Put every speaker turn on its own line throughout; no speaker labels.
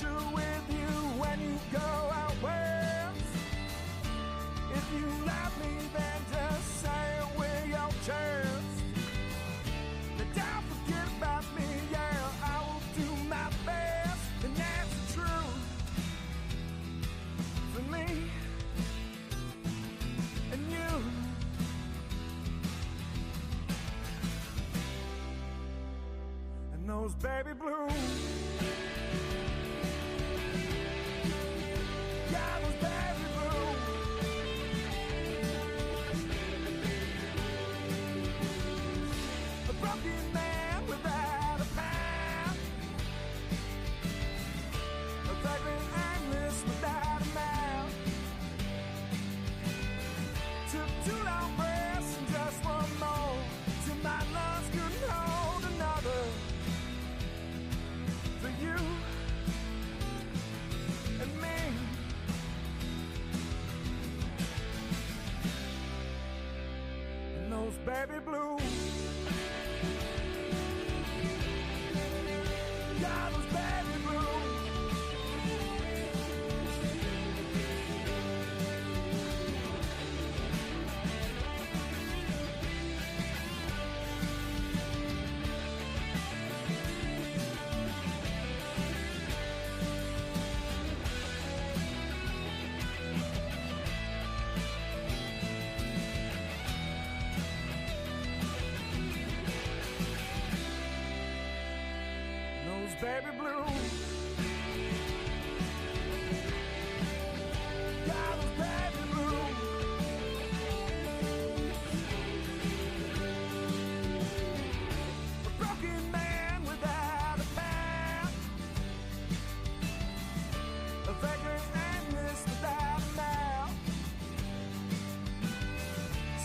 picture with you when you go out west. If you love me, then just say it with your chest. But don't forget about me, yeah, I will do my best. And that's the truth for me and you. And those baby blues. Yeah, those baby blues. A broken man without a path. A vagrant aimless without a mouth. Took 2 long breaths and just one more till my lungs couldn't hold another. For you and me. And those baby blues. Yeah, those baby blues. Those baby blues. Yeah, those baby blues. A broken man without a path. A vagrant aimless without a mouth.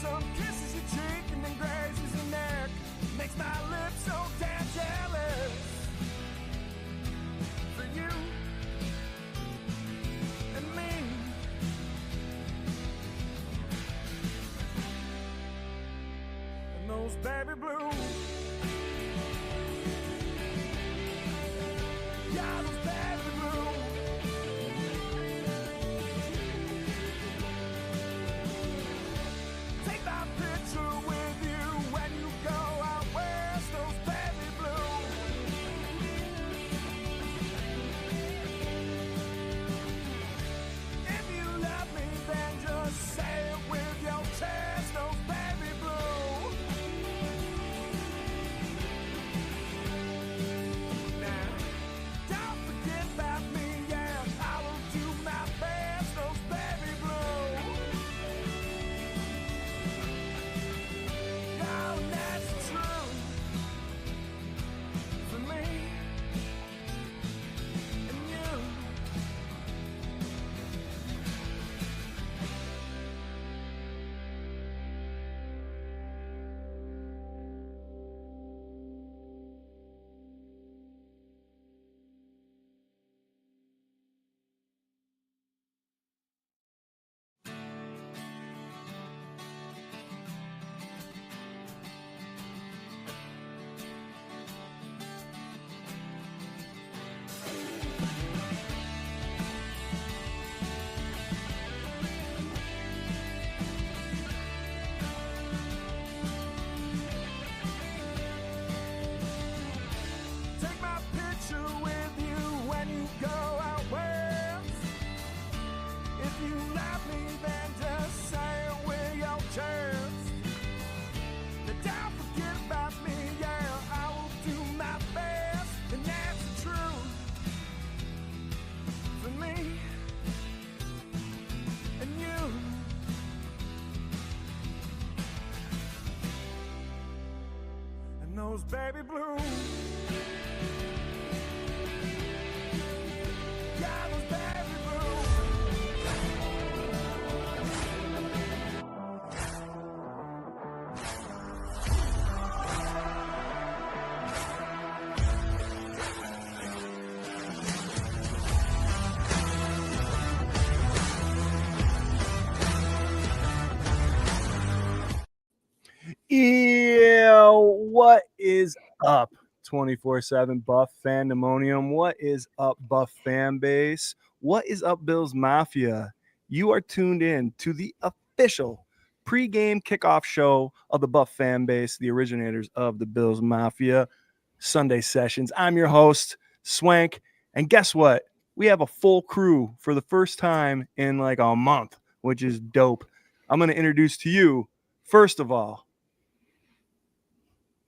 Some kisses your cheek and then grazes your neck. Makes my lips so damn jealous. For you and me. And those baby blues. Yeah, those baby blues. Take my picture with you when you go out west. Those baby blues. If you love me, then just say it with your chest. Those baby blues. Now, don't forget about me, yeah, I will do my best. Those baby blues. Oh, that's true for me and you. Take my picture with you when you go out west. If you love me, then just say it with your chest. But don't forget about me, yeah, I will do my best. And that's the truth for me and you. And those baby blues. Yeah, those baby blues.
Yeah, what is up, 24/7 Buff Fandemonium. What is up, Buff fan base? What is up, Bills Mafia? You are tuned in to the official pre-game kickoff show of the Buff fan base, the originators of the Bills Mafia Sunday sessions. I'm your host, Swank, and guess what? We have a full crew for the first time in like a month, which is dope. I'm going to introduce to you, first of all,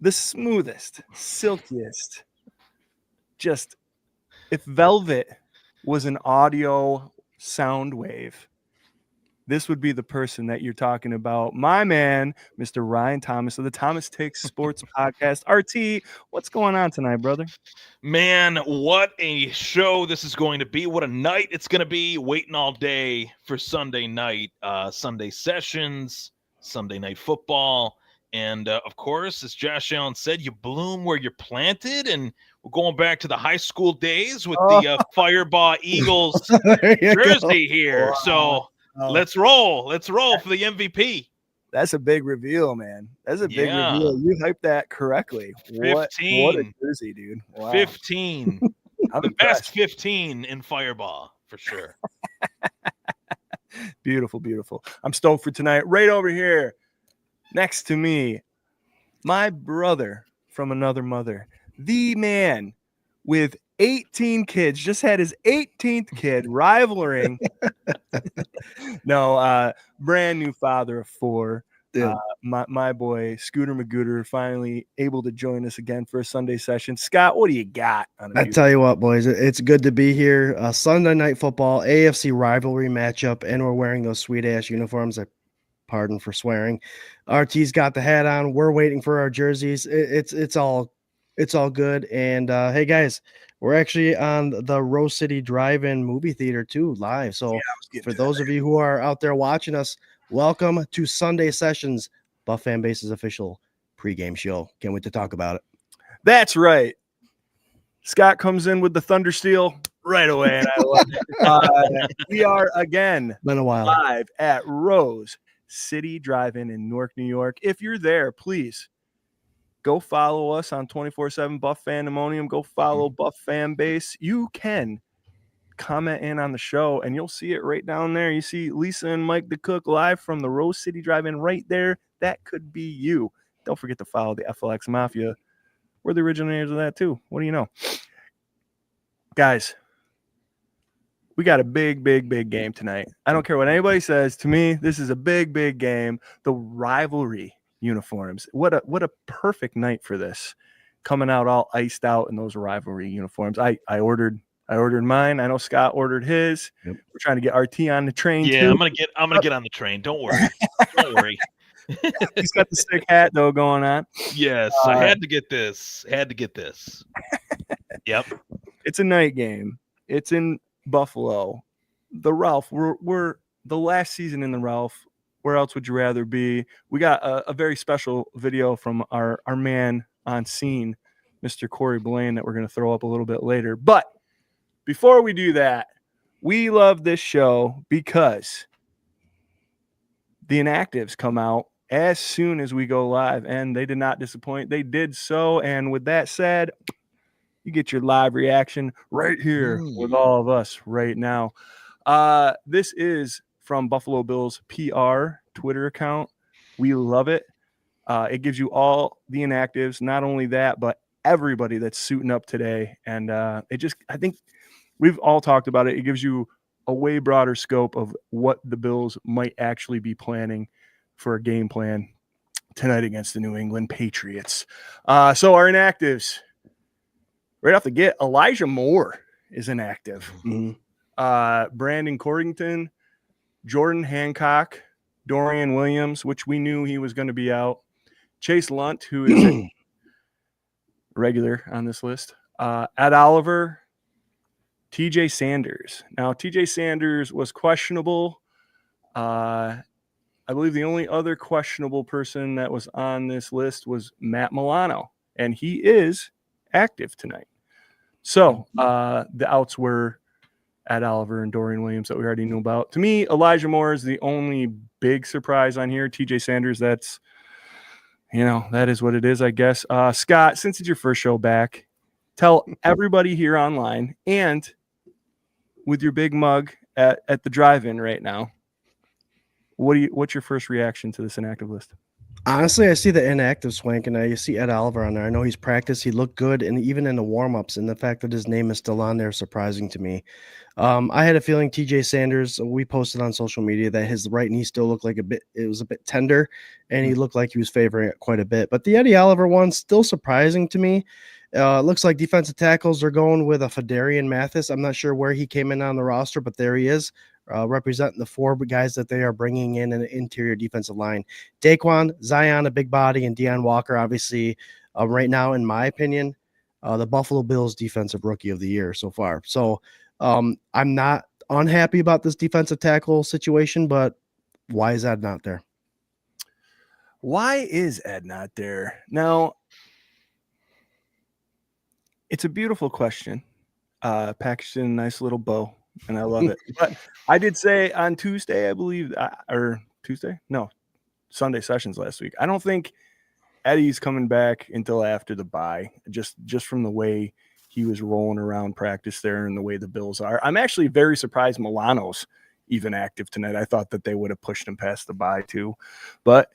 the smoothest, silkiest, just if velvet was an audio sound wave, this would be the person that you're talking about. My man, Mr. Ryan Thomas of the Thomas Takes Sports Podcast. RT, what's going on tonight, brother?
Man, what a show this is going to be. What a night it's going to be. Waiting all day for Sunday night, Sunday sessions, Sunday night football. And, of course, as Josh Allen said, you bloom where you're planted. And we're going back to the high school days with the Fireball Eagles jersey here. So let's roll. Let's roll for the MVP.
That's a big reveal, man. That's a big reveal. You hyped that correctly.
15.
What a jersey, dude. Wow.
15. The best 15 in Fireball, for sure.
Beautiful, beautiful. I'm stoked for tonight. Right over here, next to me, my brother from another mother, the man with 18 kids, just had his 18th kid, rivaling. Brand new father of 4. My boy Scooter Magooter finally able to join us again for a Sunday session. Scott, what do you got?
I tell you what, boys, it's good to be here. Sunday night football, AFC rivalry matchup, and we're wearing those sweet ass uniforms. Pardon for swearing. RT's got the hat on. We're waiting for our jerseys. It's all good. And hey guys, we're actually on the Rose City Drive-In movie theater too, live. So for those of you who are out there watching us, welcome to Sunday Sessions, Buff Fan Base's official pregame show. Can't wait to talk about it.
That's right. Scott comes in with the Thunder Steel right away, and I love it. We are again
Been a while.
live at Rose City Drive-In in Newark, New York. If you're there, please go follow us on 24/7 Buff Fandemonium. Go follow Buff Fan Base. You can comment in on the show, and you'll see it right down there. You see Lisa and Mike the Cook live from the Rose City Drive-In right there. That could be you. Don't forget to follow the FLX Mafia. We're the originators of that too. What do you know? Guys, we got a big game tonight. I don't care what anybody says. To me, this is a big game. The rivalry uniforms. What a perfect night for this. Coming out all iced out in those rivalry uniforms. I ordered mine. I know Scott ordered his. Yep. We're trying to get RT on the train too.
I'm gonna get on the train. Don't worry. Don't worry.
He's got the sick hat though going on.
Yes, I had to get this. Yep.
It's a night game. It's in Buffalo. The Ralph. We're the last season in the Ralph. Where else would you rather be? We got a very special video from our man on scene, Mr. Corey Blaine, that we're going to throw up a little bit later. But before we do that, we love this show because the inactives come out as soon as we go live, and they did not disappoint. They did so, and with that said, you get your live reaction right here with all of us right now. This is from Buffalo Bills PR Twitter account. We love it. It gives you all the inactives. Not only that, but everybody that's suiting up today. And I think we've all talked about it. It gives you a way broader scope of what the Bills might actually be planning for a game plan tonight against the New England Patriots. So our inactives, right off the get, Elijah Moore is inactive. Brandon Cordington, Jordan Hancock, Dorian Williams, which we knew he was going to be out. Chase Lunt, who is regular on this list. Ed Oliver, TJ Sanders. Now, TJ Sanders was questionable. I believe the only other questionable person that was on this list was Matt Milano, and he is active tonight. So the outs were Ed Oliver and Dorian Williams that we already knew about. To me, Elijah Moore is the only big surprise on here. TJ Sanders, that's that is what it is, I guess. Scott, since it's your first show back, tell everybody here online and with your big mug at the drive-in right now, what's your first reaction to this inactive list?
Honestly, I see the inactive Swank, and I see Ed Oliver on there. I know he's practiced. He looked good, and even in the warm-ups, and the fact that his name is still on there is surprising to me. I had a feeling TJ Sanders, we posted on social media that his right knee still looked like it was a bit tender, and he looked like he was favoring it quite a bit. But the Eddie Oliver one's still surprising to me. It looks like defensive tackles are going with a Fadarian Mathis. I'm not sure where he came in on the roster, but there he is. Representing the 4 guys that they are bringing in an interior defensive line. Daquan, Zion, a big body, and Deion Walker, obviously, right now, in my opinion, the Buffalo Bills defensive rookie of the year so far. So I'm not unhappy about this defensive tackle situation, but why is Ed not there?
Why is Ed not there? Now, it's a beautiful question, packaged in a nice little bow. And I love it. But I did say on Tuesday, I believe, or Tuesday? No, Sunday sessions last week. I don't think Eddie's coming back until after the bye, just from the way he was rolling around practice there and the way the Bills are. I'm actually very surprised Milano's even active tonight. I thought that they would have pushed him past the bye too. But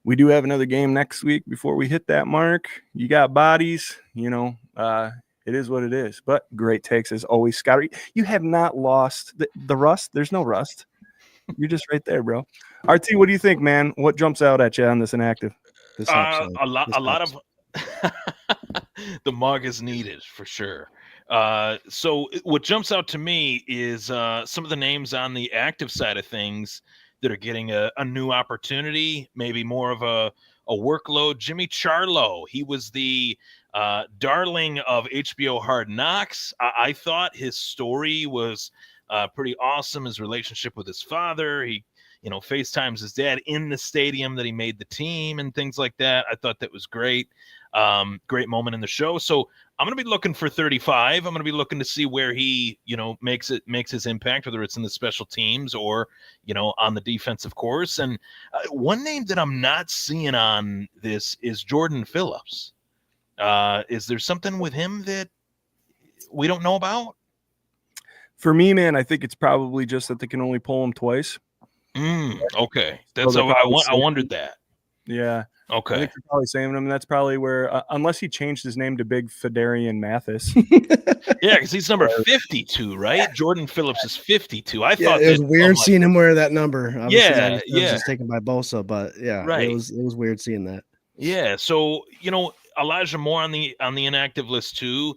we do have another game next week before we hit that mark. You got bodies, it is what it is, but great takes as always, Scott. You have not lost the rust. There's no rust. You're just right there, bro. RT, what do you think, man? What jumps out at you on this inactive?
A lot of the mug is needed for sure. So what jumps out to me is some of the names on the active side of things that are getting a new opportunity, maybe more of a workload. Jimmy Charlo, he was the darling of HBO Hard Knocks. I thought his story was pretty awesome. His relationship with his father, he FaceTimes his dad in the stadium that he made the team and things like that. I thought that was great. Great moment in the show. So I'm going to be looking for 35. I'm going to be looking to see where he, makes his impact, whether it's in the special teams or, on the defensive course. And one name that I'm not seeing on this is Jordan Phillips. Is there something with him that we don't know about?
For me, man, I think it's probably just that they can only pull him twice.
Okay. That's I wondered that.
Yeah.
Okay.
I think they're probably saving him. That's probably where, unless he changed his name to Big Fadarian Mathis.
Yeah, because he's number 52, right? Jordan Phillips is 52. I thought
it was weird seeing him wear that number. Obviously,
yeah.
It was just taken by Bosa, but yeah,
right.
It was weird seeing that.
Yeah. So Elijah Moore on the inactive list too.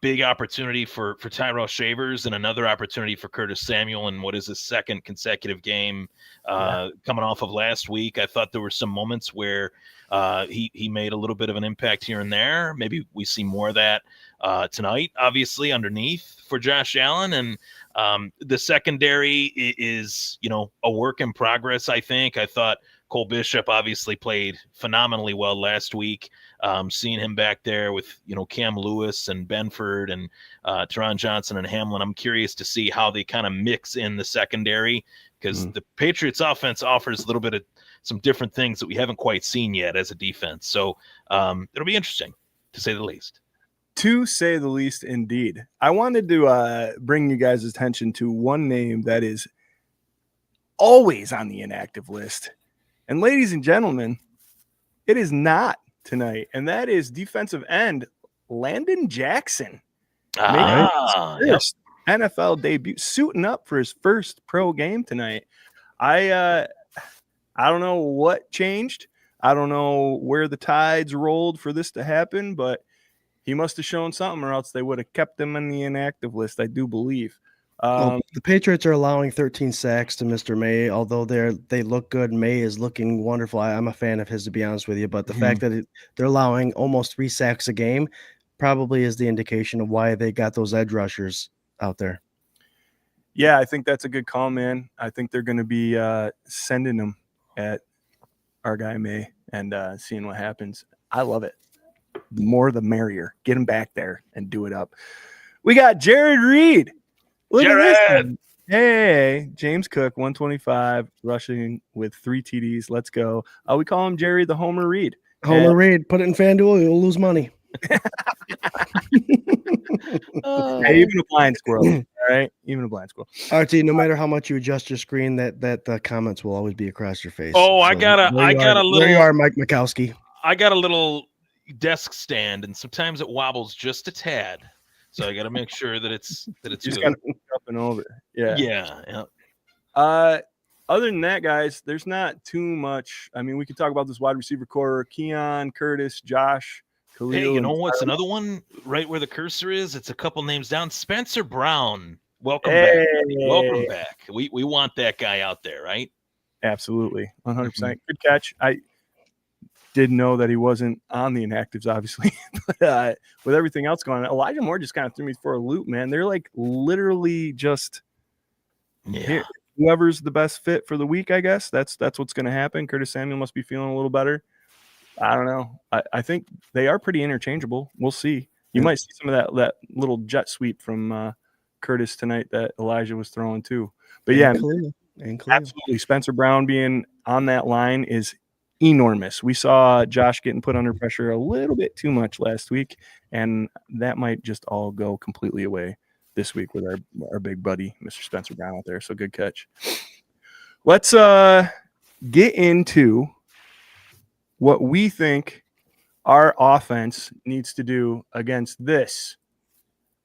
Big opportunity for Tyrell Shavers and another opportunity for Curtis Samuel in what is his second consecutive game coming off of last week. I thought there were some moments where he made a little bit of an impact here and there. Maybe we see more of that tonight, obviously, underneath for Josh Allen. And the secondary is, a work in progress, I think. I thought Cole Bishop obviously played phenomenally well last week. Seeing him back there with, Cam Lewis and Benford and Teron Johnson and Hamlin, I'm curious to see how they kind of mix in the secondary because the Patriots offense offers a little bit of some different things that we haven't quite seen yet as a defense. So it'll be interesting, to say the least.
To say the least, indeed. I wanted to bring you guys' attention to one name that is always on the inactive list. And ladies and gentlemen, it is not tonight, and that is defensive end Landon Jackson. First NFL debut, suiting up for his first pro game tonight. I don't know what changed. I don't know where the tides rolled for this to happen, but he must have shown something, or else they would have kept him on the inactive list, I do believe.
The Patriots are allowing 13 sacks to Mr. May, although they look good. May is looking wonderful. I'm a fan of his, to be honest with you, but the fact that they're allowing almost 3 sacks a game probably is the indication of why they got those edge rushers out there.
Yeah, I think that's a good call, man. I think they're going to be sending them at our guy May and seeing what happens. I love it. The more the merrier. Get him back there and do it up. We got Jared Reed. Look at this. Hey, James Cook, 125, rushing with 3 TDs. Let's go. We call him Jerry the Homer Reed.
Homer Reed, put it in FanDuel, you'll lose money.
Hey, even a blind squirrel. All right, even a blind squirrel.
RT, no matter how much you adjust your screen, that comments will always be across your face.
Oh, I got a
There you are, Mike Mikowski.
I got a little desk stand, and sometimes it wobbles just a tad. So I got to make sure that it's
Just
good.
kind of up and over.
Yeah.
Other than that, guys, there's not too much. I mean, we could talk about this wide receiver core: Keon, Curtis, Josh, Khalil.
Hey, you know what's another one right where the cursor is? It's a couple names down. Spencer Brown. Welcome back. Welcome back. We want that guy out there, right?
Absolutely. 100%. Good catch. I didn't know that he wasn't on the inactives, obviously. But with everything else going on, Elijah Moore just kind of threw me for a loop, man. They're like literally just here. Whoever's the best fit for the week, I guess. That's what's going to happen. Curtis Samuel must be feeling a little better. I don't know. I think they are pretty interchangeable. We'll see. You might see some of that little jet sweep from Curtis tonight that Elijah was throwing too. But yeah, absolutely. Spencer Brown being on that line is enormous. We saw Josh getting put under pressure a little bit too much last week, and that might just all go completely away this week with our big buddy, Mr. Spencer Brown out there. So good catch. Let's get into what we think our offense needs to do against this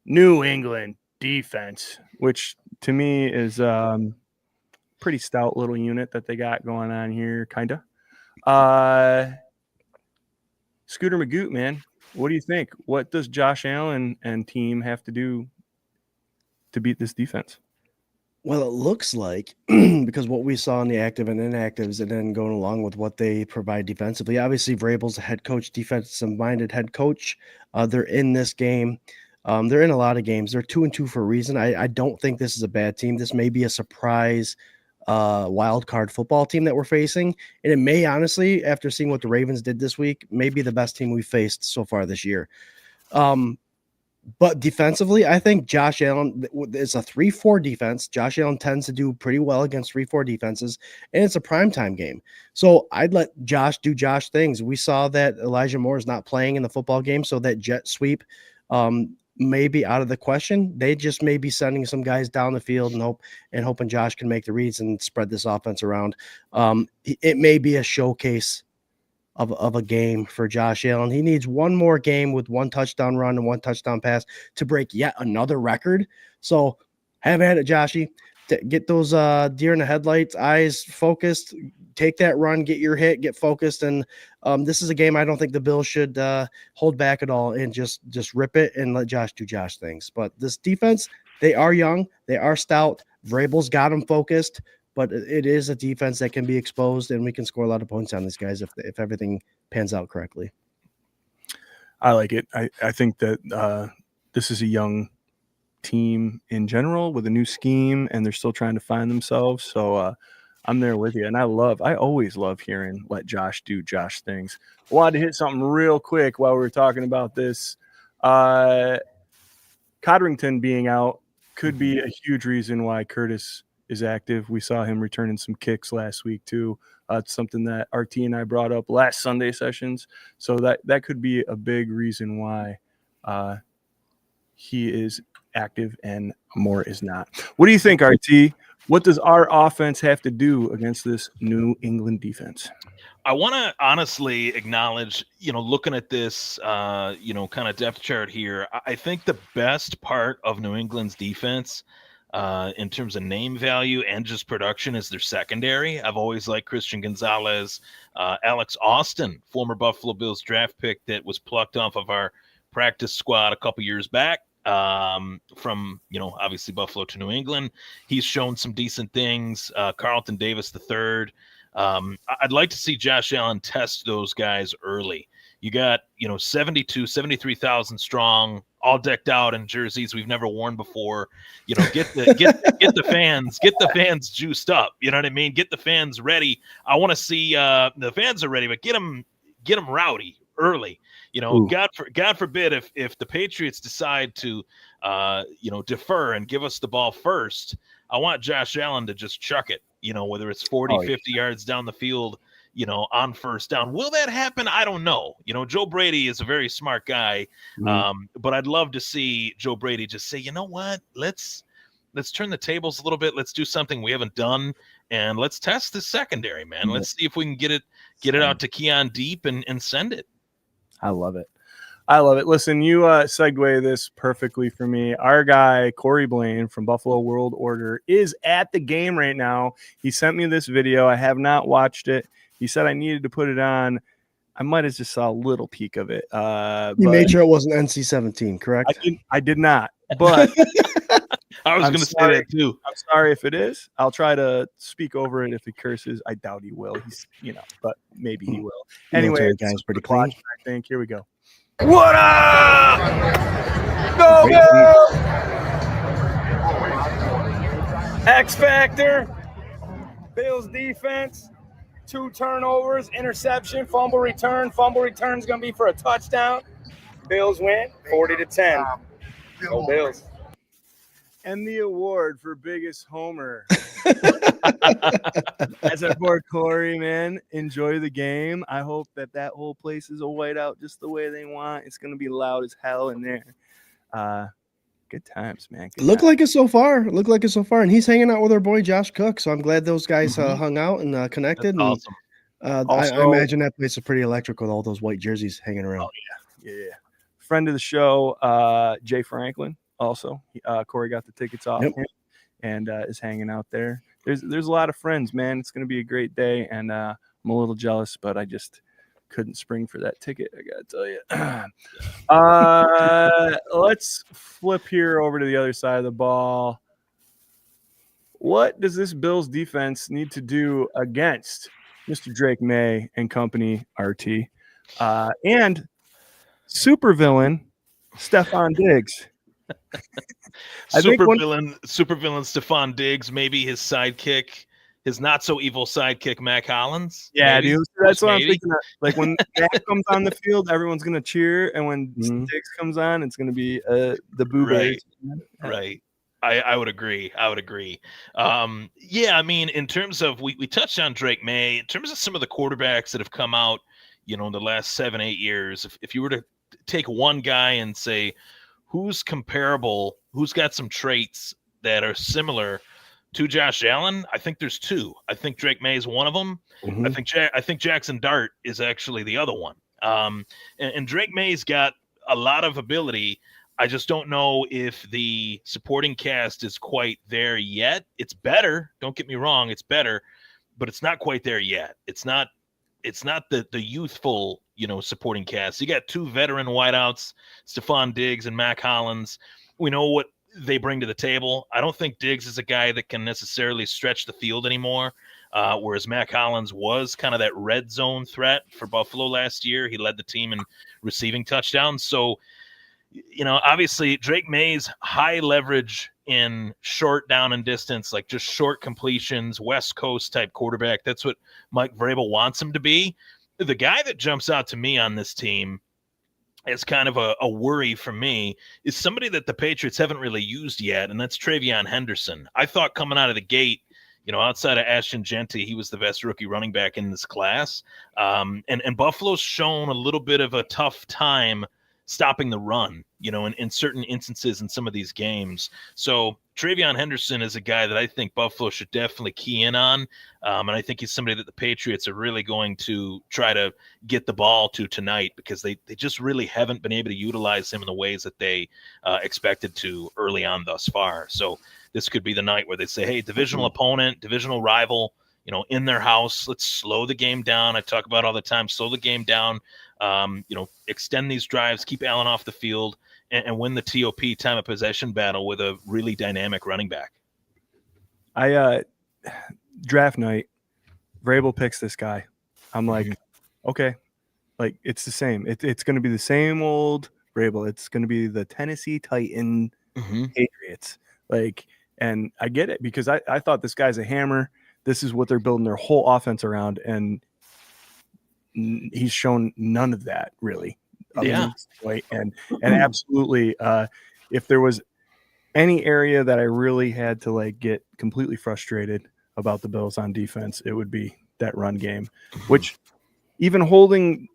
New England defense, which to me is pretty stout little unit that they got going on here, kind of. Scooter Magoo, man, what do you think? What does Josh Allen and team have to do to beat this defense?
Well, it looks like because what we saw in the active and inactives, and then going along with what they provide defensively. Obviously, Vrabel's a head coach, defensive-minded head coach. They're in this game. They're in a lot of games. They're 2-2 for a reason. I don't think this is a bad team. This may be a surprise wild card football team that we're facing, and it may honestly, after seeing what the Ravens did this week, may be the best team we faced so far this year. But defensively, I think Josh Allen, it's a 3-4 defense. Josh Allen tends to do pretty well against 3-4 defenses, and it's a primetime game. So I'd let Josh do Josh things. We saw that Elijah Moore is not playing in the football game, so that jet sweep may be out of the question. They just may be sending some guys down the field and hoping Josh can make the reads and spread this offense around. It may be a showcase of a game for Josh Allen. He needs one more game with 1 touchdown run and 1 touchdown pass to break yet another record. So have at it, Joshy. Get those deer in the headlights, eyes focused, take that run, get your hit, get focused. And this is a game I don't think the Bills should hold back at all and just rip it and let Josh do Josh things. But this defense, they are young, they are stout. Vrabel's got them focused. But it is a defense that can be exposed, and we can score a lot of points on these guys if everything pans out correctly.
I like it. I think that this is a young team in general with a new scheme, and they're still trying to find themselves. So I'm there with you. And I always love hearing let Josh do Josh things. I wanted to hit something real quick while we were talking about this. Codrington being out could be a huge reason why Curtis is active. We saw him returning some kicks last week too. It's something that RT and I brought up last Sunday sessions. So that could be a big reason why he is active and Moore is not. What do you think, RT? What does our offense have to do against this New England defense?
I want to honestly acknowledge, looking at this, kind of depth chart here, I think the best part of New England's defense in terms of name value and just production is their secondary. I've always liked Christian Gonzalez, Alex Austin, former Buffalo Bills draft pick that was plucked off of our practice squad a couple years back from, obviously Buffalo to New England. He's shown some decent things. Carlton Davis III. I'd like to see Josh Allen test those guys early. You got, 73,000 strong, all decked out in jerseys we've never worn before. Get the fans juiced up. You know what I mean? Get the fans ready. I want to see the fans are ready, but get them rowdy early. God forbid if the Patriots decide to defer and give us the ball first. I want Josh Allen to just chuck it, whether it's 40, 50 yards down the field, on first down. Will that happen? I don't know. Joe Brady is a very smart guy, but I'd love to see Joe Brady just say, you know what, let's turn the tables a little bit. Let's do something we haven't done, and let's test the secondary, man. Let's see if we can get it out to Keon deep and send it.
I love it. Listen, you segue this perfectly for me. Our guy, Corey Blaine from Buffalo World Order, is at the game right now. He sent me this video. I have not watched it. He said I needed to put it on. I might have just saw a little peek of it.
You made sure it wasn't NC-17, correct?
I did not, but
I was going to say that too.
I'm sorry if it is. I'll try to speak over it if he curses. I doubt he will. He's, but maybe he will. Anyway,
guy's pretty clean.
I think. Here we go. What up? Go, Bills! X Factor. Bills defense. 2 turnovers, interception, fumble return. Fumble return is going to be for a touchdown. Bills win 40-10. Go Bills. And the award for biggest homer. As I for Corey, man, enjoy the game. I hope that whole place is a whiteout just the way they want. It's going to be loud as hell in there. Good times, man.
Look like it so far. And he's hanging out with our boy Josh Cook. So I'm glad those guys hung out and connected.
That's
awesome.
Also,
I imagine that place is pretty electric with all those white jerseys hanging around.
Oh, yeah. Friend of the show, Jay Franklin. Also, Corey got the tickets off him and is hanging out there. There's a lot of friends, man. It's going to be a great day, and I'm a little jealous, but I just couldn't spring for that ticket, I gotta tell you. Let's flip here over to the other side of the ball. What does this Bills defense need to do against Mr. Drake May and company, RT, and supervillain Stephon Diggs?
Supervillain Stephon Diggs, maybe his sidekick, his not so evil sidekick, Mac Hollins.
Yeah,
maybe.
dude. That's what I'm thinking of. Like when Mac comes on the field, everyone's gonna cheer, and when Diggs comes on, it's gonna be the Boo Bears.
Right. I would agree. Yeah, I mean, in terms of we touched on Drake May, in terms of some of the quarterbacks that have come out, in the last 7-8 years, if you were to take one guy and say who's comparable, who's got some traits that are similar to Josh Allen, I think there's 2. I think Drake May is one of them. I think Jackson Dart is actually the other one. And Drake May's got a lot of ability. I just don't know if the supporting cast is quite there yet. It's better. Don't get me wrong. It's better, but it's not quite there yet. It's not the youthful, supporting cast. You got 2 veteran wideouts, Stephon Diggs and Mac Hollins. We know what they bring to the table. I don't think Diggs is a guy that can necessarily stretch the field anymore, whereas Mac Hollins was kind of that red zone threat for Buffalo last year. He led the team in receiving touchdowns. So, obviously Drake May's high leverage in short down and distance, like just short completions, West Coast type quarterback. That's what Mike Vrabel wants him to be. The guy that jumps out to me on this team as kind of a worry for me is somebody that the Patriots haven't really used yet, and that's Travion Henderson. I thought coming out of the gate, outside of Ashton Genty, he was the best rookie running back in this class. And Buffalo's shown a little bit of a tough time stopping the run, in certain instances in some of these games. So Travion Henderson is a guy that I think Buffalo should definitely key in on. And I think he's somebody that the Patriots are really going to try to get the ball to tonight, because they just really haven't been able to utilize him in the ways that they expected to early on thus far. So this could be the night where they say, hey, divisional opponent, divisional rival, in their house, let's slow the game down. I talk about all the time, slow the game down, extend these drives, keep Allen off the field, and win the TOP time of possession battle with a really dynamic running back.
Draft night, Vrabel picks this guy. I'm like, okay, like it's the same. It's going to be the same old Vrabel. It's going to be the Tennessee Titan Patriots. Like, and I get it, because I thought this guy's a hammer. This is what they're building their whole offense around, and he's shown none of that really. And absolutely, if there was any area that I really had to like get completely frustrated about the Bills on defense, it would be that run game, which even holding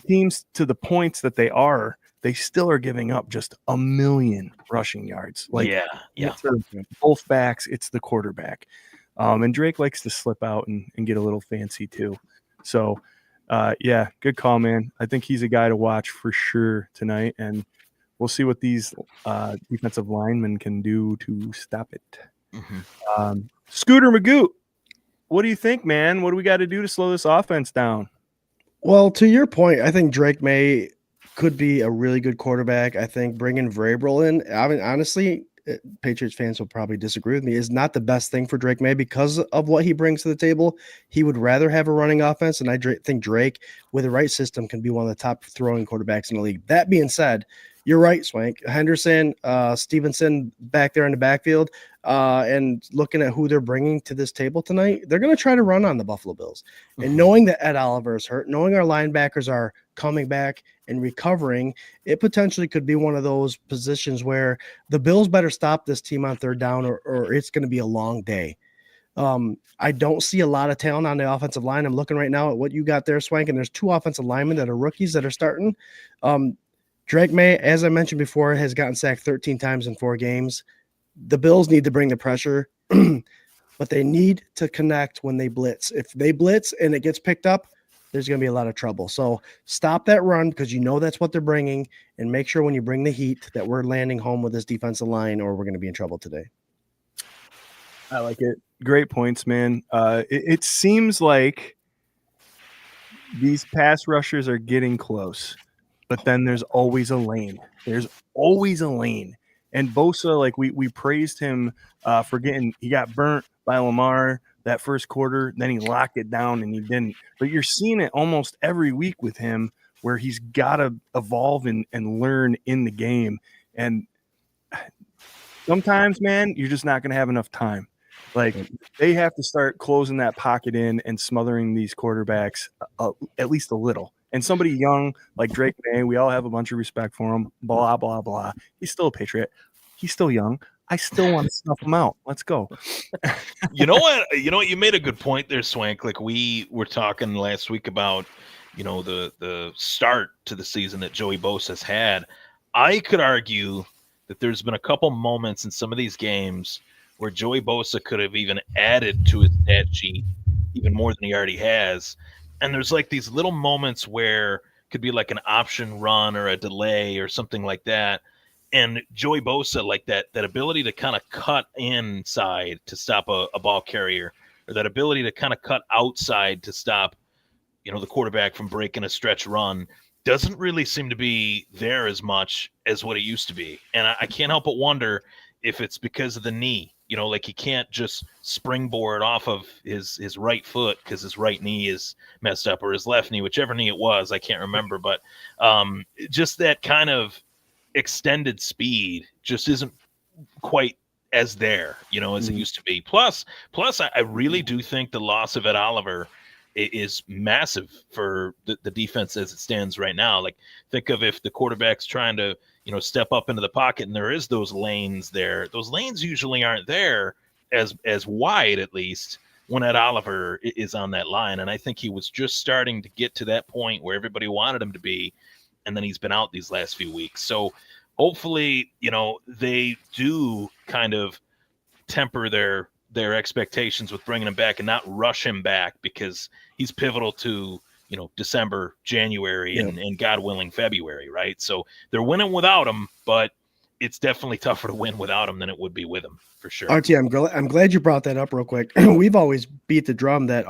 teams to the points that they still are giving up just a million rushing yards. Like,
yeah.
it's both backs, it's the quarterback. And Drake likes to slip out and get a little fancy too. So, yeah, good call, man. I think he's a guy to watch for sure tonight, and we'll see what these defensive linemen can do to stop it. Scooter Magoo, what do you think, man? What do we got to do to slow this offense down?
Well, to your point, I think Drake May could be a really good quarterback. I think bringing Vrabel in, I mean, honestly, Patriots fans will probably disagree with me, is not the best thing for Drake May because of what he brings to the table. He would rather have a running offense, and I think Drake, with the right system, can be one of the top throwing quarterbacks in the league. That being said, you're right, Swank. Henderson, Stevenson back there in the backfield, and looking at who they're bringing to this table tonight, they're going to try to run on the Buffalo Bills. And knowing that Ed Oliver is hurt, knowing our linebackers are coming back and recovering, it potentially could be one of those positions where the Bills better stop this team on third down, or it's going to be a long day. I don't see a lot of talent on the offensive line. I'm looking right now at what you got there, Swank, and there's 2 offensive linemen that are rookies that are starting. Drake May, as I mentioned before, has gotten sacked 13 times in 4 games. The Bills need to bring the pressure, but they need to connect when they blitz. If they blitz and it gets picked up, there's going to be a lot of trouble. So stop that run, because you know that's what they're bringing, and make sure when you bring the heat that we're landing home with this defensive line, or we're going to be in trouble today.
I like it. Great points, man. It seems like these pass rushers are getting close, but then there's always a lane. There's always a lane. And Bosa, like we praised him for he got burnt by Lamar that first quarter, then he locked it down and he didn't. But you're seeing it almost every week with him, where he's got to evolve and learn in the game. And sometimes, man, you're just not going to have enough time. Like, they have to start closing that pocket in and smothering these quarterbacks at least a little. And somebody young like Drake May, we all have a bunch of respect for him, blah, blah, blah. He's still a Patriot. He's still young. I still want to snuff him out. Let's go.
You know what? You made a good point there, Swank. Like, we were talking last week about, the start to the season that Joey Bosa's had. I could argue that there's been a couple moments in some of these games where Joey Bosa could have even added to his stat sheet even more than he already has. And there's like these little moments where it could be like an option run or a delay or something like that. And Joey Bosa, like that ability to kind of cut inside to stop a ball carrier, or that ability to kind of cut outside to stop, the quarterback from breaking a stretch run, doesn't really seem to be there as much as what it used to be. And I can't help but wonder if it's because of the knee. Like, he can't just springboard off of his right foot because his right knee is messed up, or his left knee, whichever knee it was, I can't remember. But just that kind of extended speed just isn't quite as there, as it used to be. Plus, I really do think the loss of Ed Oliver is massive for the defense as it stands right now. Like, think of if the quarterback's trying to step up into the pocket and there is those lanes there. Those lanes usually aren't there as wide, at least, when Ed Oliver is on that line. And I think he was just starting to get to that point where everybody wanted him to be, and then he's been out these last few weeks. So hopefully, they do kind of temper their expectations with bringing him back and not rush him back, because he's pivotal to December, January, and God willing, February, right? So they're winning without him, but it's definitely tougher to win without him than it would be with him, for sure.
RT, I'm glad you brought that up real quick. We've always beat the drum that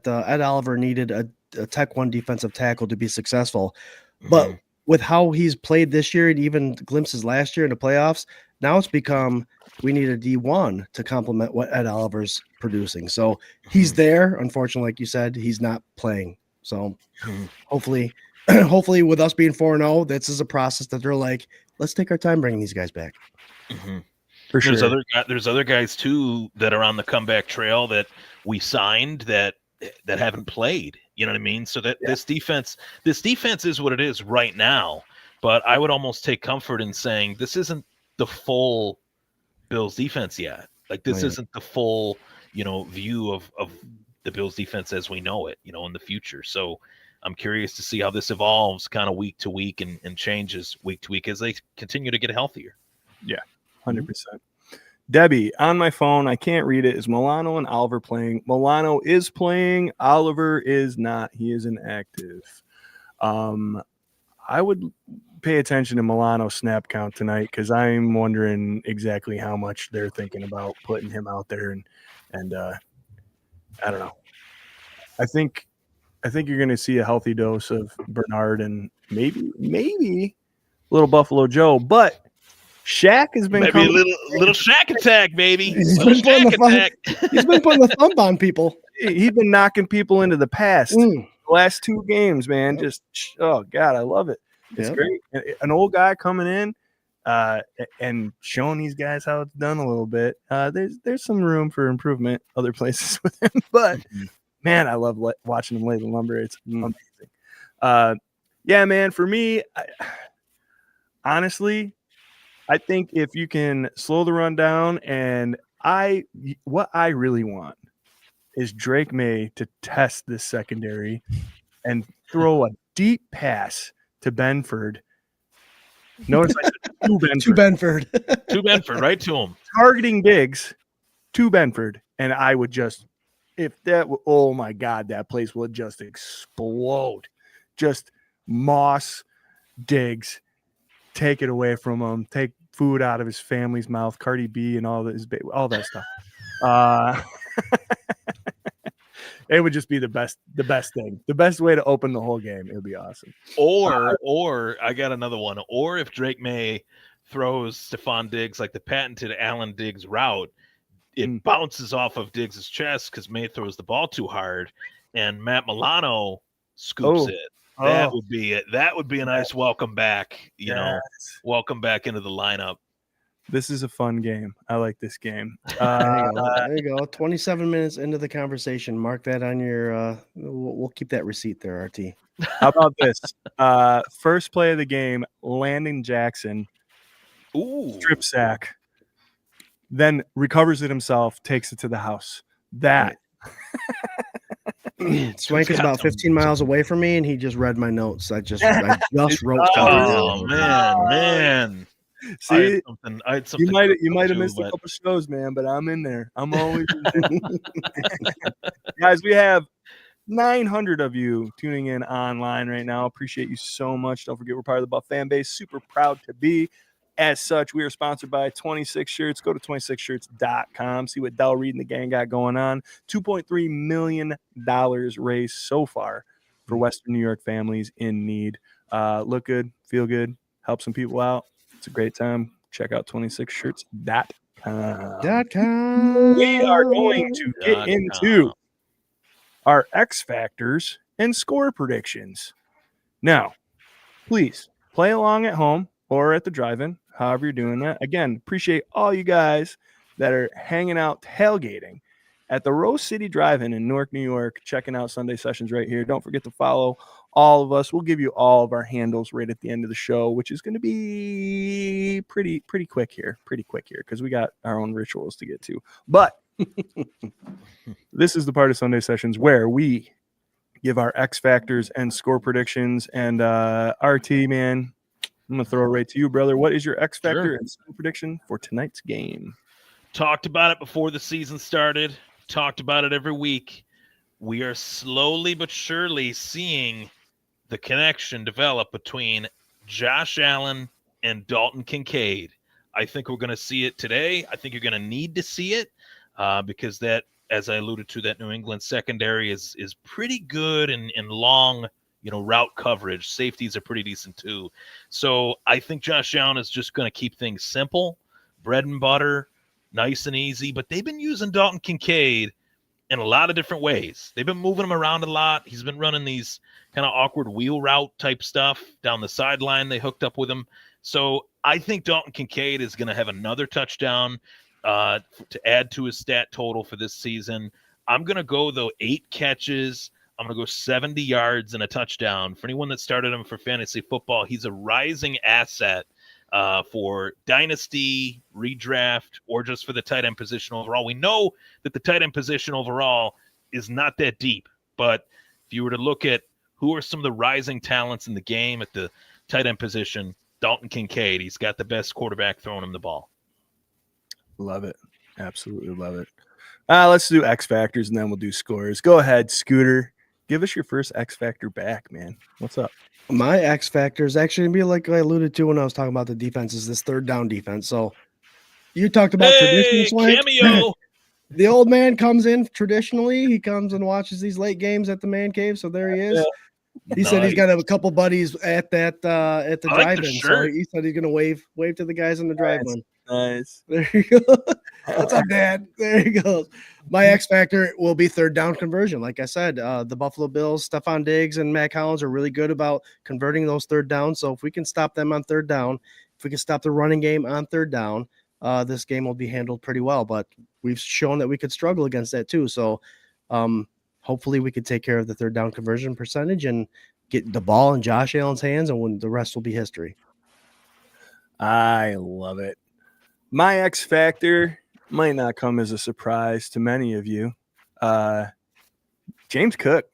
Ed Oliver needed a Tech 1 defensive tackle to be successful. But with how he's played this year and even glimpses last year in the playoffs, now it's become we need a D1 to complement what Ed Oliver's producing. So he's there. Unfortunately, like you said, he's not playing. So hopefully with us being 4-0, this is a process that they're like, let's take our time bringing these guys back.
For sure.
There's other guys too that are on the comeback trail that we signed that haven't played. You know what I mean? So that this defense is what it is right now. But I would almost take comfort in saying this isn't the full Bills defense yet. Like this
Right.
isn't the full, view of the Bills defense as we know it, in the future. So I'm curious to see how this evolves kind of week to week and changes week to week as they continue to get healthier.
Yeah, 100%. Debbie, on my phone, I can't read it. Is Milano and Oliver playing? Milano is playing. Oliver is not. He is inactive. I would pay attention to Milano's snap count tonight because I'm wondering exactly how much they're thinking about putting him out there. And I don't know. I think you're going to see a healthy dose of Bernard and maybe little Buffalo Joe, but Shaq has been
Maybe a little Shaq attack, baby.
He's
Little
been putting
Shaq attack.
He's been putting the thump on people.
He's been knocking people into the past.
Mm.
The last 2 games, man.
Yep.
Just oh god, I love it. It's
Yep.
great. An old guy coming in and showing these guys how it's done a little bit. There's some room for improvement other places with him, but man, I love watching him lay the lumber. It's amazing. Yeah, man. For me, honestly, I think if you can slow the run down, and what I really want is Drake May to test this secondary and throw a deep pass to Benford. Notice I said to Benford.
To Benford.
To Benford, right to him.
Targeting Diggs to Benford, and I would just, oh my God, that place would just explode. Just Moss, Diggs, take it away from him, take food out of his family's mouth, Cardi B and all that stuff. It would just be the best thing, the best way to open the whole game. It would be awesome.
Or I got another one. Or if Drake May throws Stephon Diggs like the patented Allen Diggs route, it bounces off of Diggs' chest because May throws the ball too hard, and Matt Milano scoops it. That would be it. That would be a nice welcome back. Welcome back into the lineup.
This is a fun game. I like this game.
There you go. 27 minutes into the conversation. Mark that on your. We'll keep that receipt there, RT.
How about this? First play of the game, Landon Jackson, strip sack, then recovers it himself, takes it to the house. That.
Swank is about 15 miles away from me, and he just read my notes. I just wrote something down.
Man.
See,
I had something
you might have missed a couple shows, man, but I'm in there. I'm always in there. Guys, we have 900 of you tuning in online right now. Appreciate you so much. Don't forget we're part of the Buff fan base. Super proud to be. As such, we are sponsored by 26 Shirts. Go to 26shirts.com. See what Del Reed and the gang got going on. $2.3 million raised so far for Western New York families in need. Look good, feel good, help some people out. It's a great time. Check out 26shirts.com. We are going to get into our X Factors and score predictions. Now, please play along at home or at the drive-in, however you're doing that. Again, appreciate all you guys that are hanging out tailgating at the Rose City Drive-In in Newark, New York, checking out Sunday sessions right here. Don't forget to follow all of us. We'll give you all of our handles right at the end of the show, which is going to be pretty quick here because we got our own rituals to get to. But this is the part of Sunday sessions where we give our X Factors and score predictions. And RT, man, I'm going to throw it right to you, brother. What is your X Factor and score prediction for tonight's game?
Talked about it before the season started. Talked about it every week. We are slowly but surely seeing the connection develop between Josh Allen and Dalton Kincaid. I think we're going to see it today. I think you're going to need to see it because that, as I alluded to, that New England secondary is pretty good in long, route coverage. Safeties are pretty decent too. So I think Josh Allen is just going to keep things simple, bread and butter, nice and easy. But they've been using Dalton Kincaid in a lot of different ways. They've been moving him around a lot. He's been running these kind of awkward wheel route type stuff down the sideline. They hooked up with him. So I think Dalton Kincaid is going to have another touchdown to add to his stat total for this season. I'm going to go, though, 8 catches. I'm going to go 70 yards and a touchdown. For anyone that started him for fantasy football, he's a rising asset for dynasty, redraft, or just for the tight end position overall. We know that the tight end position overall is not that deep, but if you were to look at who are some of the rising talents in the game at the tight end position, Dalton Kincaid, he's got the best quarterback throwing him the ball.
Love it. Absolutely love it. Let's do X Factors and then we'll do scores. Go ahead, Scooter. Give us your first X Factor back, man. What's up?
My X factor is actually going to be like I alluded to when I was talking about the defense, is this third down defense. So you talked about traditional Swank.
Cameo.
The old man comes in traditionally. He comes and watches these late games at the man cave. So there he is.
Yeah.
He said he's got a couple buddies at that at the
I like the
drive-in. So
shirt.
he said he's going to wave to the guys in the drive-in.
Nice.
There you go. What's up, Dad? There he goes. My X factor will be third down conversion. Like I said, the Buffalo Bills, Stephon Diggs and Matt Collins are really good about converting those third downs. So if we can stop them on third down, if we can stop the running game on third down, this game will be handled pretty well. But we've shown that we could struggle against that too. So hopefully we could take care of the third down conversion percentage and get the ball in Josh Allen's hands, and when the rest will be history.
I love it. My X Factor might not come as a surprise to many of you. James Cook.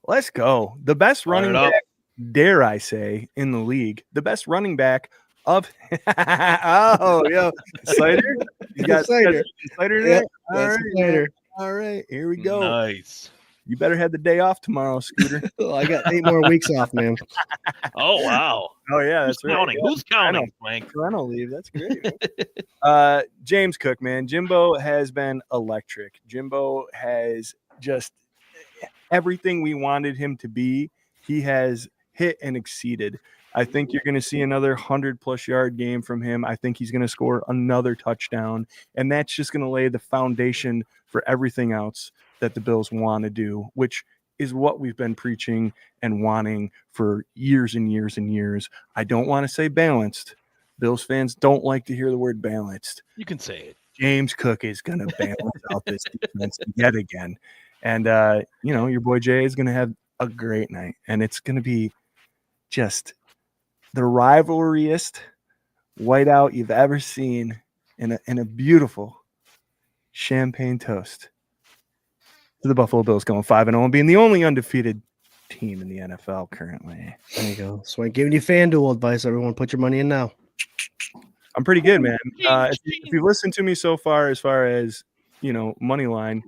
Let's go. The best running back, dare I say, in the league. The best running back of oh, yo, Cider. You got
Cider.
Cider today?
That's later.
All right, here we go.
Nice.
You better have the day off tomorrow, Scooter.
I got 8 more weeks off, man.
Oh, wow.
Oh, yeah, that's
Who's counting?
right.
Who's counting, Swank?
Parental leave. That's great. James Cook, man. Jimbo has been electric. Jimbo has just everything we wanted him to be. He has hit and exceeded. I think you're going to see another 100-plus yard game from him. I think he's going to score another touchdown, and that's just going to lay the foundation for everything else that the Bills want to do, which is what we've been preaching and wanting for years and years and years. I don't want to say balanced. Bills fans don't like to hear the word balanced.
You can say it.
James Cook is going to balance out this defense yet again. And, your boy Jay is going to have a great night. And it's going to be just the rivalriest whiteout you've ever seen in a beautiful champagne toast. The Buffalo Bills going 5-0 and being the only undefeated team in the NFL currently.
There you go. So I'm giving you FanDuel advice. Everyone, put your money in now.
I'm pretty good, man. If you've listened to me so far, as money line,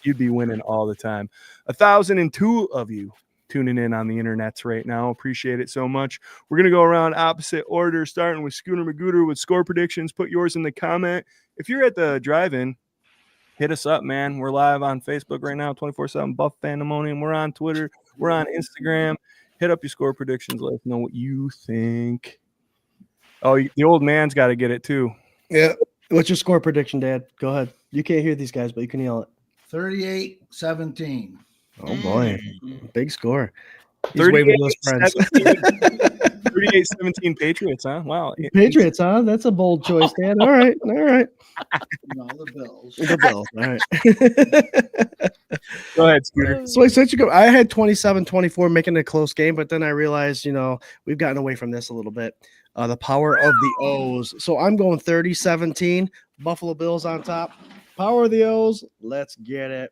you'd be winning all the time. 1,002 of you tuning in on the internets right now. Appreciate it so much. We're going to go around opposite order, starting with Scooter Magooter with score predictions. Put yours in the comment. If you're at the drive-in, hit us up, man. We're live on Facebook right now, 24/7 Buff Fandemonium. We're on Twitter. We're on Instagram. Hit up your score predictions. Let us know what you think. Oh, the old man's got to get it too.
Yeah. What's your score prediction, Dad? Go ahead. You can't hear these guys, but you can yell it.
38-17.
Oh, boy. Big score. He's
38,
waving those friends.
38-17 Patriots, huh? Wow.
Patriots, huh? That's a bold choice, Dad. All right.
No, the Bills.
The Bills. All right.
Go ahead, Scooter.
So since you go, I had 27-24 making it a close game, but then I realized, we've gotten away from this a little bit. The power of the O's. So I'm going 30-17. Buffalo Bills on top. Power of the O's. Let's get it.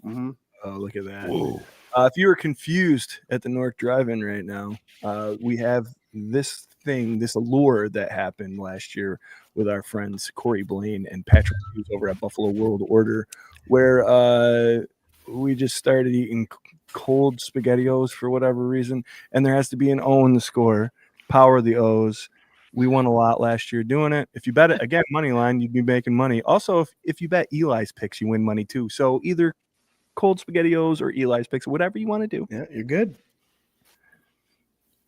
Mm-hmm. Oh, look at that. If you were confused at the North Drive-In right now, we have this allure that happened last year with our friends Corey Blaine and Patrick Hughes over at Buffalo World Order, where we just started eating cold SpaghettiOs for whatever reason, and there has to be an O in the score. Power of the O's. We won a lot last year doing it. If you bet it, again, money line, you'd be making money. Also, if you bet Eli's picks, you win money too. So either cold SpaghettiOs or Eli's picks, whatever you want to do.
Yeah, you're good.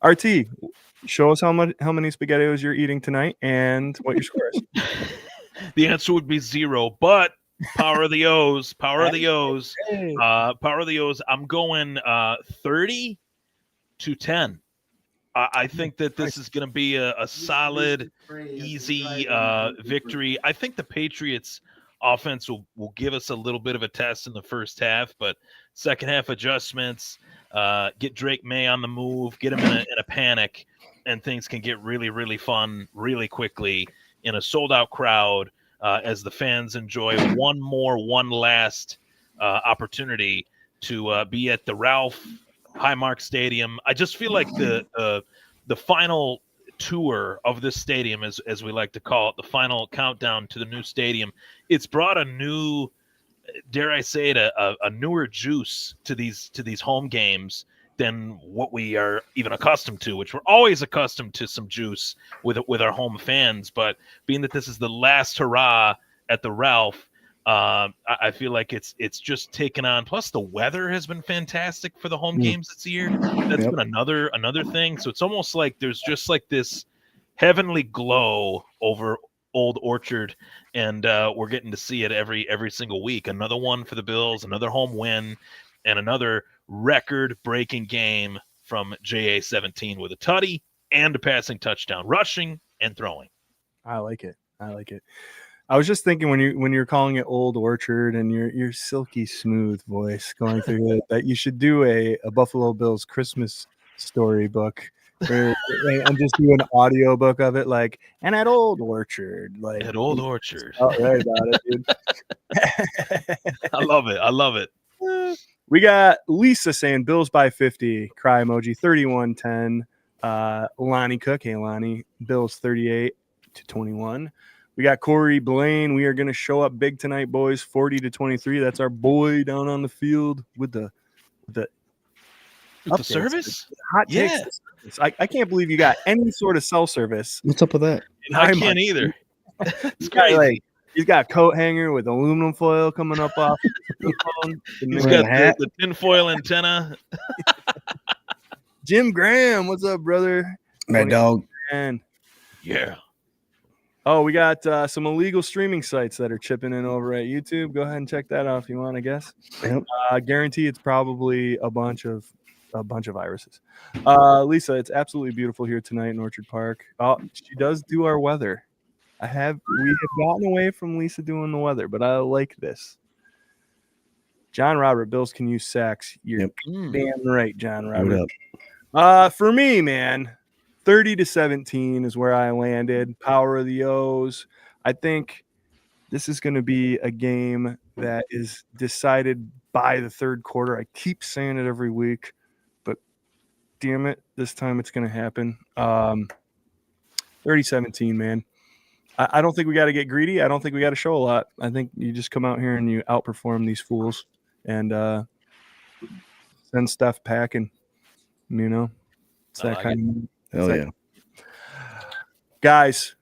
RT, show us how many SpaghettiOs you're eating tonight and what your score is.
The answer would be 0, but power of the O's. Power of the O's. Power of the O's. I'm going 30-10. I think that this is going to be a solid, easy victory. I think the Patriots offense will give us a little bit of a test in the first half, but second half adjustments, get Drake May on the move, get him in a panic, and things can get really, really fun really quickly in a sold-out crowd as the fans enjoy one last opportunity to be at the Ralph Highmark Stadium. I just feel like the final tour of this stadium, as we like to call it, the final countdown to the new stadium, it's brought a new, dare I say it, a newer juice to these home games than what we are even accustomed to, which we're always accustomed to some juice with our home fans. But being that this is the last hurrah at the Ralph, I feel like it's just taken on. Plus, the weather has been fantastic for the home games this year. That's been another thing. So it's almost like there's just like this heavenly glow over Old Orchard, and we're getting to see it every single week. Another one for the Bills, another home win, and another record-breaking game from JA-17 with a tutty and a passing touchdown, rushing and throwing.
I like it. I was just thinking when you're calling it Old Orchard and your silky smooth voice going through it, that you should do a Buffalo Bills Christmas story book and just do an audio book of it, like, and at Old Orchard, like
At Old Orchard.
Oh, right about it, dude.
I love it.
We got Lisa saying Bills by 50, cry emoji, 31-10. Lonnie Cook, hey Lonnie, Bills 38-21. We got Corey Blaine. We are going to show up big tonight, boys. 40-23. That's our boy down on the field with the
service.
Hot takes. I can't believe you got any sort of cell service.
What's up with that?
I can't either. It's
Got,
crazy.
like, he's got a coat hanger with aluminum foil coming up off the phone.
He's got the tinfoil antenna.
Jim Graham, what's up, brother?
Mad dog.
Man.
Yeah.
Oh, we got some illegal streaming sites that are chipping in over at YouTube. Go ahead and check that out if you want, I guess.
Yep.
Guarantee it's probably a bunch of viruses. Lisa, it's absolutely beautiful here tonight in Orchard Park. Oh, she does do our weather. We have gotten away from Lisa doing the weather, but I like this. John Robert, Bills can use sacks. You're damn right, John Robert. For me, man, 30-17 is where I landed. Power of the O's. I think this is going to be a game that is decided by the third quarter. I keep saying it every week, but damn it, this time it's going to happen. 30-17, man. I don't think we got to get greedy. I don't think we got to show a lot. I think you just come out here and you outperform these fools and send Steph packing. You know, it's that kind of.
Hell yeah.
Guys,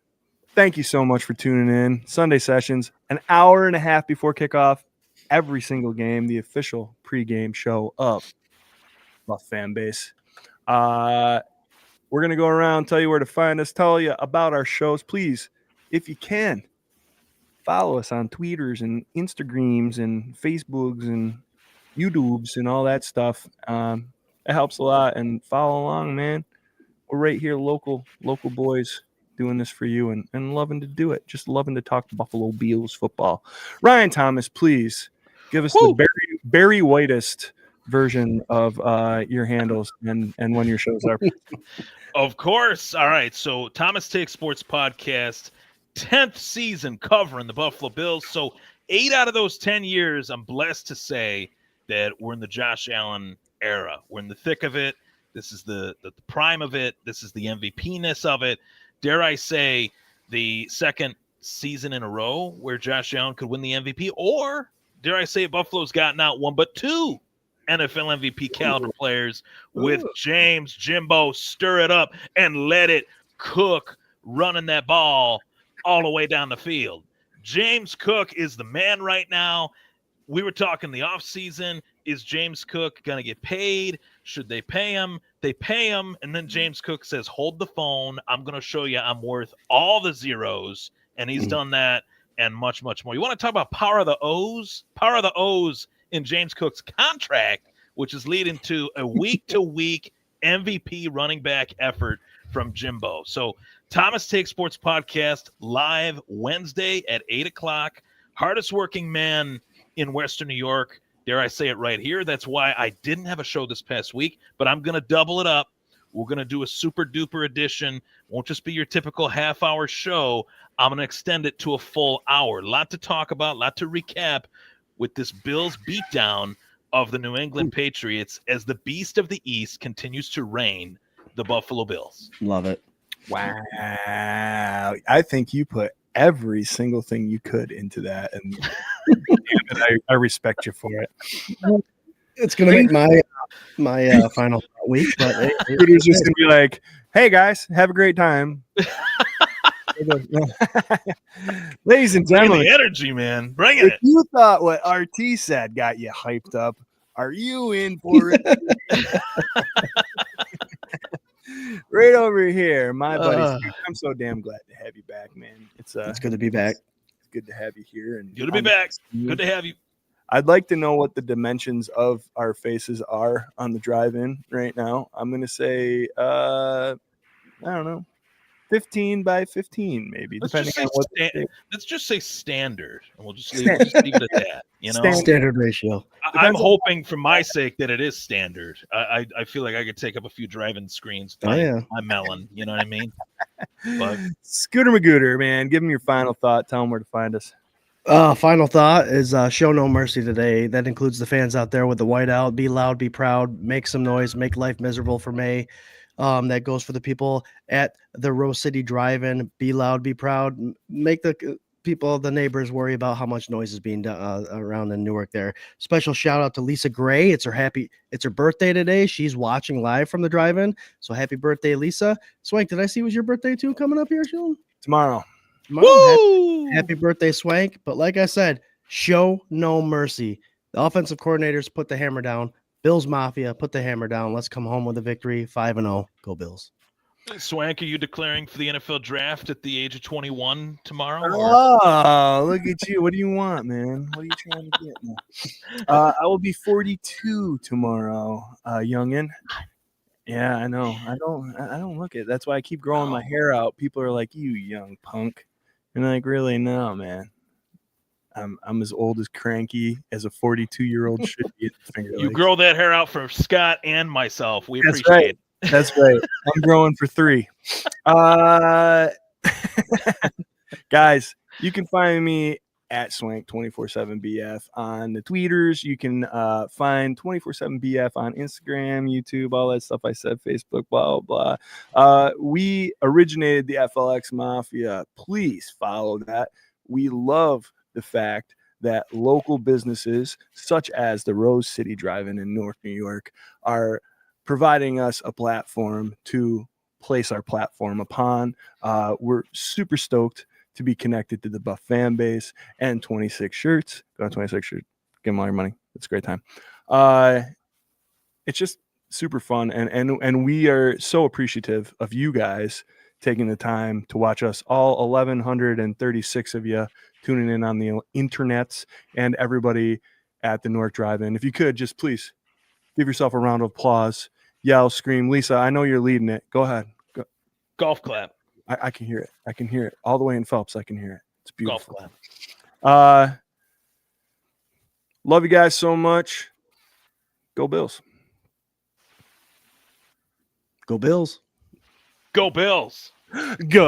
thank you so much for tuning in. Sunday Sessions, an hour and a half before kickoff, every single game, the official pregame show of Buff Fan Base. We're going to go around, tell you where to find us, tell you about our shows. Please, if you can, follow us on Twitters and Instagrams and Facebooks and YouTubes and all that stuff. It helps a lot, and follow along, man. We're right here, local boys doing this for you and loving to do it. Just loving to talk Buffalo Bills football. Ryan Thomas, please give us the Barry Whitest version of your handles and when your shows are.
Of course. All right. So Thomas Take Sports Podcast, 10th season covering the Buffalo Bills. So 8 out of those 10 years, I'm blessed to say that we're in the Josh Allen era. We're in the thick of it. This is the prime of it. This is the MVP-ness of it. Dare I say the second season in a row where Josh Allen could win the MVP, or dare I say Buffalo's gotten out one but two NFL MVP caliber players with James Jimbo, stir it up and let it cook, running that ball all the way down the field. James Cook is the man right now. We were talking the offseason. Is James Cook going to get paid? Should they pay him? They pay him, and then James Cook says, hold the phone. I'm going to show you I'm worth all the zeros, and he's done that and much, much more. You want to talk about power of the O's? Power of the O's in James Cook's contract, which is leading to a week-to-week MVP running back effort from Jimbo. So Thomas Take Sports Podcast live Wednesday at 8 o'clock. Hardest working man in Western New York. Dare I say it right here? That's why I didn't have a show this past week, but I'm going to double it up We're going to do a super duper edition. Won't just be your typical half-hour show. I'm going to extend it to a full hour. A lot to talk about, a lot to recap with this Bills beatdown of the New England Patriots as the beast of the East continues to reign, the Buffalo Bills.
Love it.
Wow. I think you put every single thing you could into that. And damn it, I respect you for it.
It's gonna make my final week, but
It was just gonna be like, hey guys, have a great time. Ladies and
Bring
gentlemen,
the energy, man. Bring it.
if you thought what RT said got you hyped up, are you in for it? Right over here, my buddy. I'm so damn glad to have you back, man. It's
good to be back.
It's good to have you here, and
Good to be back. Good to have you.
I'd like to know what the dimensions of our faces are on the drive-in right now. I'm gonna say, I don't know, 15 by 15, maybe.
Let's
Depending on what.
let's just say standard, and we'll just leave it at that. You know,
Standard ratio.
I'm hoping for my sake that it is standard. I feel like I could take up a few drive-in screens. My melon, you know what I mean? But
Scooter Magooter, man, give him your final thought. Tell him where to find us.
Final thought is show no mercy today. That includes the fans out there with the whiteout. Be loud, be proud, make some noise, make life miserable for May. That goes for the people at the Rose City Drive-In. Be loud, be proud. Make the people, the neighbors, worry about how much noise is being done around in Newark there. Special shout out to Lisa Gray. It's her birthday today. She's watching live from the drive-in. So happy birthday, Lisa. Swank, did I see it was your birthday too coming up here, Sean?
Tomorrow.
Happy birthday, Swank. But like I said, show no mercy. The offensive coordinators put the hammer down. Bills Mafia put the hammer down. Let's come home with a victory. 5-0. Go Bills.
Swank, are you declaring for the NFL draft at the age of 21 tomorrow?
Oh, look at you. What do you want, man? What are you trying to get me? I will be 42 tomorrow, youngin. Yeah, I know. I don't look it. That's why I keep growing my hair out. People are like, you young punk. And I'm like, really? No, man. I'm as old as cranky as a 42-year-old should be.
You grow that hair out for Scott and myself. We
That's
appreciate
right.
it.
That's right. I'm growing for 3. Guys, you can find me at Swank247BF on the tweeters. You can find 247BF on Instagram, YouTube, all that stuff I said, Facebook, blah, blah, blah. We originated the FLX Mafia. Please follow that. We love the fact that local businesses such as the Rose City Drive-In in Newark, New York, are providing us a platform to place our platform upon. We're super stoked to be connected to the Buff fan base and 26 shirts. Go on 26 shirts. Give them all your money. It's a great time. It's just super fun. And we are so appreciative of you guys taking the time to watch us, all 1,136 of you tuning in on the internets, and everybody at the Newark Drive-In. If you could, just please give yourself a round of applause. Yell, scream. Lisa, I know you're leading it. Go ahead. Go.
Golf clap.
I can hear it. I can hear it. All the way in Phelps, I can hear it. It's beautiful.
Golf clap.
Love you guys so much. Go Bills.
Go Bills.
Go Bills.
Go